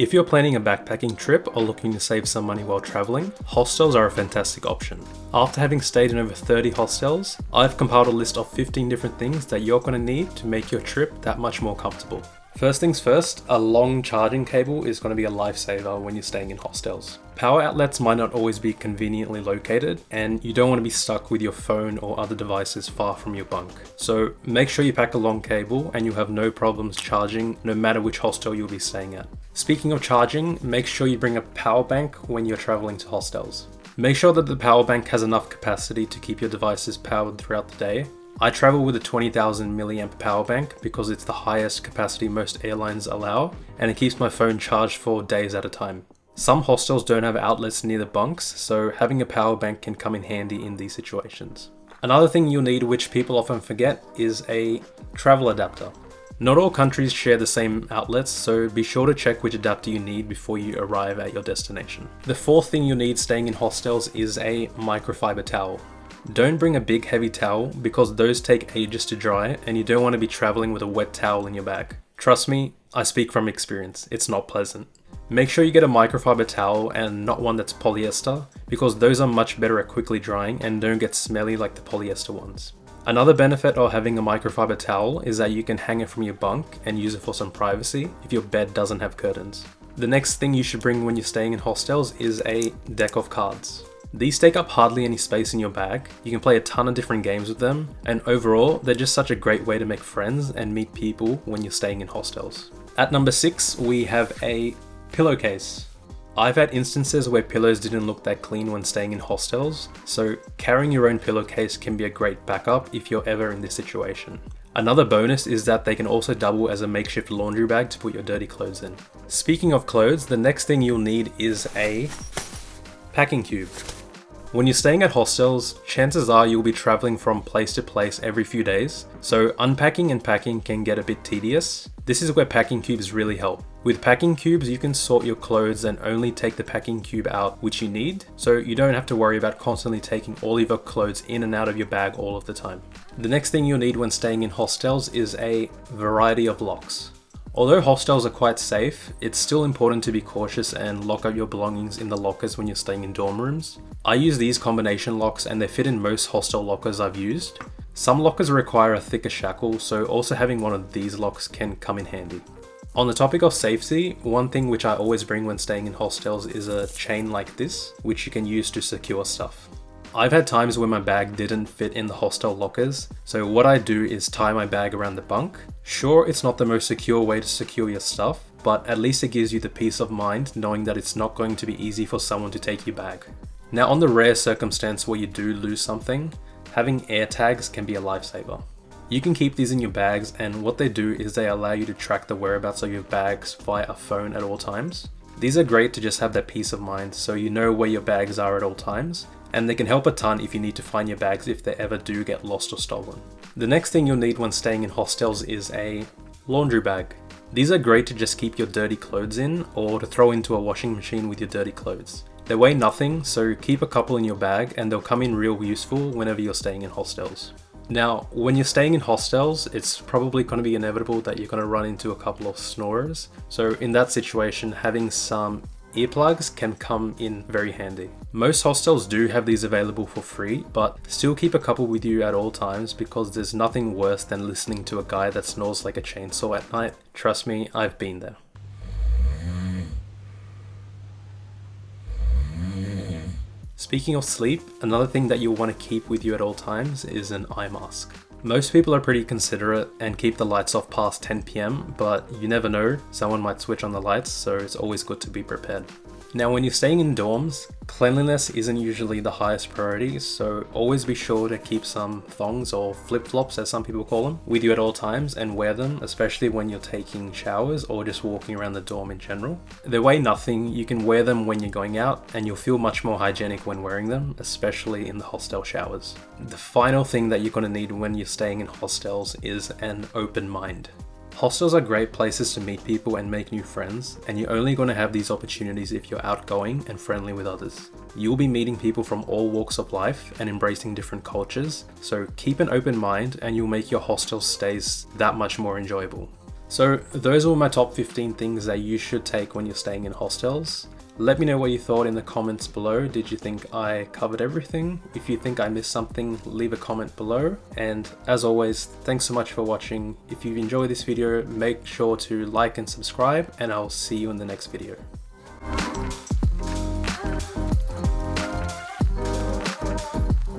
If you're planning a backpacking trip or looking to save some money while traveling, hostels are a fantastic option. After having stayed in over 30 hostels, I've compiled a list of 15 different things that you're going to need to make your trip that much more comfortable. First things first, a long charging cable is going to be a lifesaver when you're staying in hostels. Power outlets might not always be conveniently located, and you don't want to be stuck with your phone or other devices far from your bunk. So make sure you pack a long cable and you'll have no problems charging no matter which hostel you'll be staying at. Speaking of charging, make sure you bring a power bank when you're traveling to hostels. Make sure that the power bank has enough capacity to keep your devices powered throughout the day. I travel with a 20,000 milliamp power bank because it's the highest capacity most airlines allow, and it keeps my phone charged for days at a time. Some hostels don't have outlets near the bunks, so having a power bank can come in handy in these situations. Another thing you'll need, which people often forget, is a travel adapter. Not all countries share the same outlets, so be sure to check which adapter you need before you arrive at your destination. The fourth thing you'll need staying in hostels is a microfiber towel. Don't bring a big heavy towel because those take ages to dry and you don't want to be traveling with a wet towel in your bag. Trust me, I speak from experience, it's not pleasant. Make sure you get a microfiber towel and not one that's polyester because those are much better at quickly drying and don't get smelly like the polyester ones. Another benefit of having a microfiber towel is that you can hang it from your bunk and use it for some privacy if your bed doesn't have curtains. The next thing you should bring when you're staying in hostels is a deck of cards. These take up hardly any space in your bag, you can play a ton of different games with them, and overall, they're just such a great way to make friends and meet people when you're staying in hostels. At number 6, we have a pillowcase. I've had instances where pillows didn't look that clean when staying in hostels, so carrying your own pillowcase can be a great backup if you're ever in this situation. Another bonus is that they can also double as a makeshift laundry bag to put your dirty clothes in. Speaking of clothes, the next thing you'll need is a packing cube. When you're staying at hostels, chances are you'll be traveling from place to place every few days, so unpacking and packing can get a bit tedious. This is where packing cubes really help. With packing cubes, you can sort your clothes and only take the packing cube out which you need, so you don't have to worry about constantly taking all of your clothes in and out of your bag all of the time. The next thing you'll need when staying in hostels is a variety of locks. Although hostels are quite safe, it's still important to be cautious and lock up your belongings in the lockers when you're staying in dorm rooms. I use these combination locks and they fit in most hostel lockers I've used. Some lockers require a thicker shackle, so also having one of these locks can come in handy. On the topic of safety, one thing which I always bring when staying in hostels is a chain like this, which you can use to secure stuff. I've had times where my bag didn't fit in the hostel lockers, so what I do is tie my bag around the bunk. Sure, it's not the most secure way to secure your stuff, but at least it gives you the peace of mind knowing that it's not going to be easy for someone to take your bag. Now, on the rare circumstance where you do lose something, having AirTags can be a lifesaver. You can keep these in your bags, and what they do is they allow you to track the whereabouts of your bags via a phone at all times. These are great to just have that peace of mind so you know where your bags are at all times, and they can help a ton if you need to find your bags if they ever do get lost or stolen. The next thing you'll need when staying in hostels is a laundry bag. These are great to just keep your dirty clothes in or to throw into a washing machine with your dirty clothes. They weigh nothing, so keep a couple in your bag and they'll come in real useful whenever you're staying in hostels. Now, when you're staying in hostels, it's probably going to be inevitable that you're going to run into a couple of snorers. So in that situation, having some earplugs can come in very handy. Most hostels do have these available for free, but still keep a couple with you at all times because there's nothing worse than listening to a guy that snores like a chainsaw at night. Trust me, I've been there. Speaking of sleep, another thing that you'll want to keep with you at all times is an eye mask. Most people are pretty considerate and keep the lights off past 10 PM, but you never know, someone might switch on the lights, so it's always good to be prepared. Now, when you're staying in dorms, cleanliness isn't usually the highest priority, so always be sure to keep some thongs or flip-flops, as some people call them, with you at all times and wear them, especially when you're taking showers or just walking around the dorm in general. They weigh nothing, you can wear them when you're going out, and you'll feel much more hygienic when wearing them, especially in the hostel showers. The final thing that you're going to need when you're staying in hostels is an open mind. Hostels are great places to meet people and make new friends, and you're only going to have these opportunities if you're outgoing and friendly with others. You'll be meeting people from all walks of life and embracing different cultures, so keep an open mind and you'll make your hostel stays that much more enjoyable. So those were my top 15 things that you should take when you're staying in hostels. Let me know what you thought in the comments below. Did you think I covered everything? If you think I missed something, leave a comment below. And as always, thanks so much for watching. If you've enjoyed this video, make sure to like and subscribe, and I'll see you in the next video.